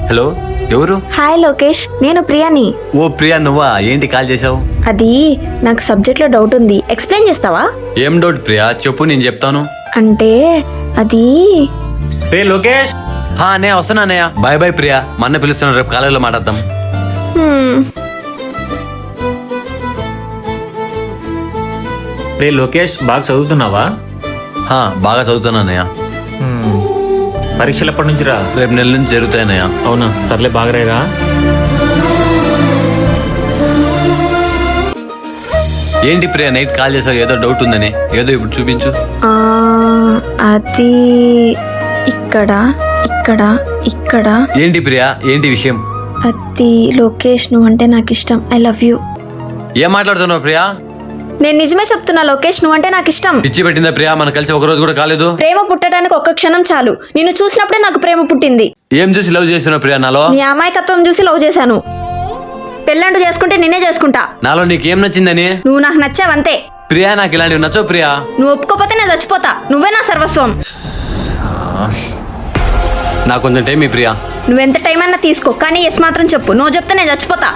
Hello, ఎవరు? Hi Lokesh, నేను ప్రియాని. ఓ ప్రియా, నువ్వా? ఏంటి కాల్ చేసావు? అది నాకు సబ్జెక్ట్ లో డౌట్ ఉంది, ఎక్స్ప్లెయిన్ చేస్తావా? ఏం డౌట్ ప్రియా? చెప్పు, నేను చెప్తాను. అంటే అది రే లోకేష్, అన్నయ్య వస్తున్నా అన్నయ్య. బాయ్ బాయ్ ప్రియా, మా అన్న పిలుస్తున్నాడు, రేపు కాలేజీలో మాట్లాడతాం. హ్మ్, రే లోకేష్, బాగా చదువుతున్నావా? బాగా చదువుతున్నా అన్నయ్య. పరీక్షలు ఎప్పటి నుంచి రా? రేపు నెల నుంచి జరుగుతాయి అన్నయ్య. అవునా, సర్లే బాగరేరా. ఏంటి ప్రియా, నైట్ కాల్ చేసావు? ఏదో డౌట్ ఉందని. ఏదో ఇప్పుడు చూపించు. ఆ, అది ఇక్కడ ఇక్కడ ఇక్కడ ఏంటి ప్రియా, ఏంటి విషయం? అది లోకేష్, నువ్వు అంటే నాకు ఇష్టం. I love you. ఏం మాట్లాడుతున్నావు ప్రియా? నేను నిజమే చెప్తున్నా లోకేష్, నువ్వు అంటే నాకు ఇష్టం. పిచ్చి పెట్టిందా ప్రియా? మన కలిసి ఒక రోజు కూడా కాలేదు. ప్రేమ పుట్టడానికి ఒక్క క్షణం చాలు. నిన్ను చూసినప్పుడే నాకు ప్రేమ పుట్టింది. ఏం చూసి లవ్ చేస్తున్నావు ప్రియా నాలో? నీ అమాయకత్వం చూసి లవ్ చేశాను. పెళ్ళంటూ చేసుకుంటే నిన్నే చేసుకుంటా. నాలో నీకేం నచ్చిందని? నువ్వు నాకు నచ్చావంతే. ప్రియా, నాకు ఇలాంటివి నచ్చవు ప్రియా. నువ్వు ఒప్పుకోపోతే నేను చచ్చిపోతా. నువ్వే నా సర్వస్వం. నాకు కొంచెం టైం ఈ ప్రియా. నువ్వెంత టైం అన్నా తీసుకో, కానీ ఎస్ మాత్రం చెప్పు. నువ్వు చెప్తే నేను చచ్చిపోతా.